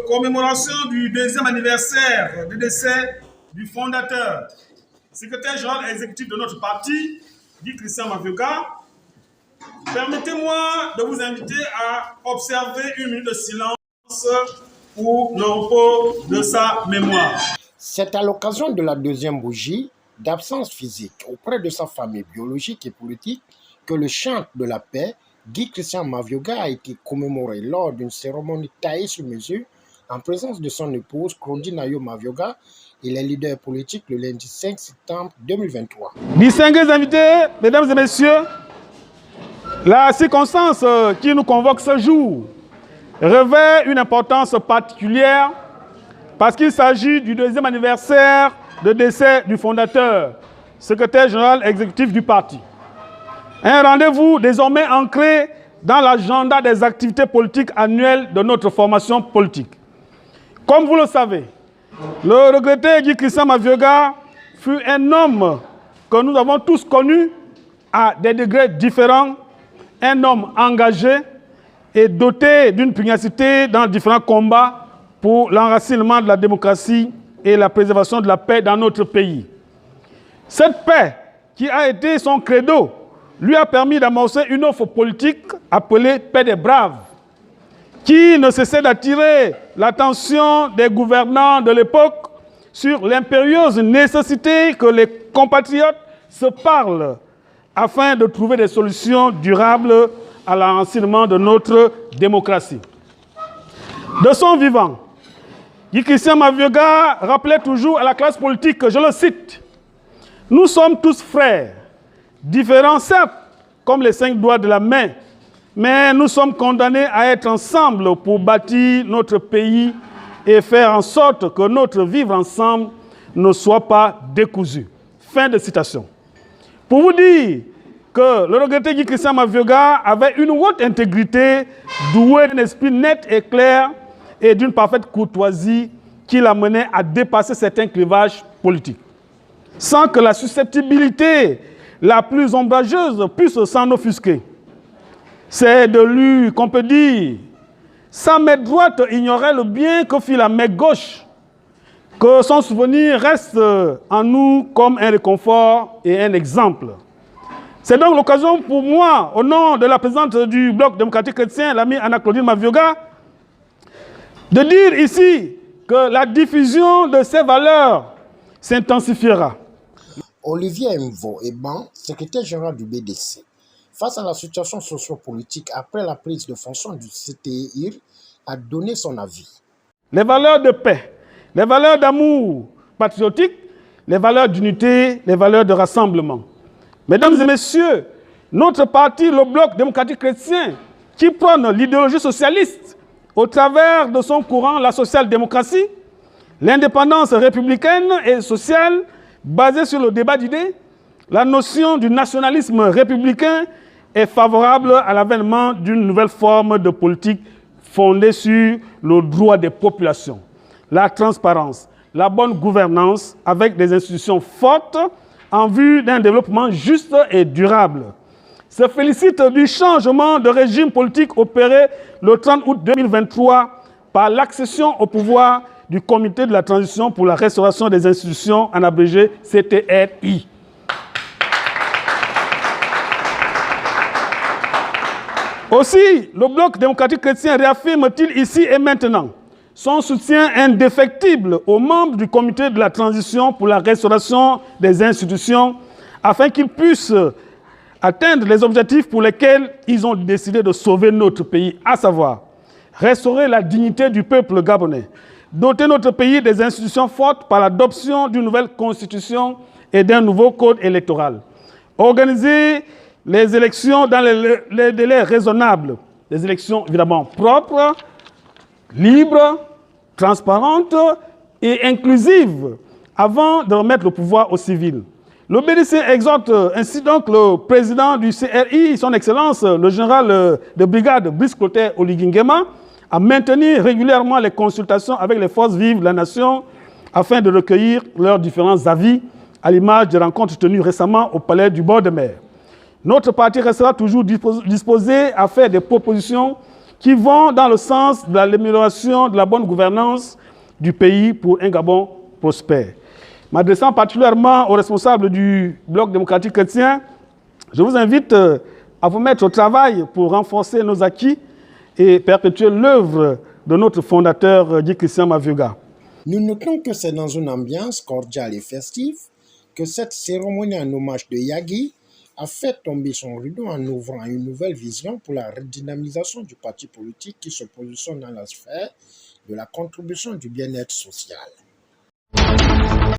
commémoration du deuxième anniversaire du décès du fondateur, secrétaire général exécutif de notre parti, Guy Christian Mavioga, permettez-moi de vous inviter à observer une minute de silence pour le repos de sa mémoire. C'est à l'occasion de la deuxième bougie d'absence physique auprès de sa famille biologique et politique que le chant de la paix, Guy Christian Mavioga, a été commémoré lors d'une cérémonie taillée sur mesure en présence de son épouse Claudine Ayo Mavioga et les leaders politiques le lundi 5 septembre 2023. Distingués invités, mesdames et messieurs, la circonstance qui nous convoque ce jour revêt une importance particulière parce qu'il s'agit du deuxième anniversaire de décès du fondateur, secrétaire général exécutif du parti. Un rendez-vous désormais ancré dans l'agenda des activités politiques annuelles de notre formation politique. Comme vous le savez, le regretté Guy Christian Mavioga fut un homme que nous avons tous connu à des degrés différents, un homme engagé et doté d'une pugnacité dans différents combats pour l'enracinement de la démocratie et la préservation de la paix dans notre pays. Cette paix, qui a été son credo, lui a permis d'amorcer une offre politique appelée paix des braves, qui ne cessait d'attirer l'attention des gouvernants de l'époque sur l'impérieuse nécessité que les compatriotes se parlent afin de trouver des solutions durables à l'enracinement de notre démocratie. De son vivant, Guy Christian Mavioga rappelait toujours à la classe politique, je le cite, « Nous sommes tous frères, différents certes, comme les 5 doigts de la main, mais nous sommes condamnés à être ensemble pour bâtir notre pays et faire en sorte que notre vivre ensemble ne soit pas décousu. » Fin de citation. Pour vous dire que le regretté Guy Christian Mavioga avait une haute intégrité, doué d'un esprit net et clair et d'une parfaite courtoisie qui l'amenait à dépasser certains clivages politiques, sans que la susceptibilité la plus ombrageuse puisse s'en offusquer. C'est de lui qu'on peut dire « Sa main droite ignorait le bien que fit la main gauche », que son souvenir reste en nous comme un réconfort et un exemple. C'est donc l'occasion pour moi, au nom de la présidente du Bloc démocratique chrétien, l'amie Anna-Claudine Mavioga, de dire ici que la diffusion de ces valeurs s'intensifiera. Olivier Mvo Eban, secrétaire général du BDC, face à la situation sociopolitique après la prise de fonction du CTIR, a donné son avis. Les valeurs de paix, les valeurs d'amour patriotique, les valeurs d'unité, les valeurs de rassemblement. Mesdames et messieurs, notre parti, le Bloc démocratique chrétien, qui prône l'idéologie socialiste au travers de son courant, la social-démocratie, l'indépendance républicaine et sociale basée sur le débat d'idées, la notion du nationalisme républicain est favorable à l'avènement d'une nouvelle forme de politique fondée sur le droit des populations, la transparence, la bonne gouvernance avec des institutions fortes en vue d'un développement juste et durable. Se félicite du changement de régime politique opéré le 30 août 2023 par l'accession au pouvoir du Comité de la transition pour la restauration des institutions, en abrégé CTRI. Aussi, le Bloc démocratique chrétien réaffirme-t-il ici et maintenant son soutien indéfectible aux membres du Comité de la transition pour la restauration des institutions afin qu'ils puissent atteindre les objectifs pour lesquels ils ont décidé de sauver notre pays, à savoir restaurer la dignité du peuple gabonais, doter notre pays des institutions fortes par l'adoption d'une nouvelle constitution et d'un nouveau code électoral, organiser les élections dans les délais raisonnables, des élections évidemment propres, libres, transparentes et inclusives avant de remettre le pouvoir aux civils. Le BDC exhorte ainsi donc le président du CRI, son Excellence, le général de brigade Brice Clotaire Oligui Nguema, à maintenir régulièrement les consultations avec les forces vives de la nation afin de recueillir leurs différents avis, à l'image des rencontres tenues récemment au palais du bord de mer. Notre parti restera toujours disposé à faire des propositions qui vont dans le sens de l'amélioration de la bonne gouvernance du pays pour un Gabon prospère. M'adressant particulièrement aux responsables du Bloc démocratique chrétien, je vous invite à vous mettre au travail pour renforcer nos acquis et perpétuer l'œuvre de notre fondateur, Guy Christian Mavioga. Nous notons que c'est dans une ambiance cordiale et festive que cette cérémonie en hommage de Yagui a fait tomber son rideau en ouvrant une nouvelle vision pour la redynamisation du parti politique qui se positionne dans la sphère de la contribution du bien-être social.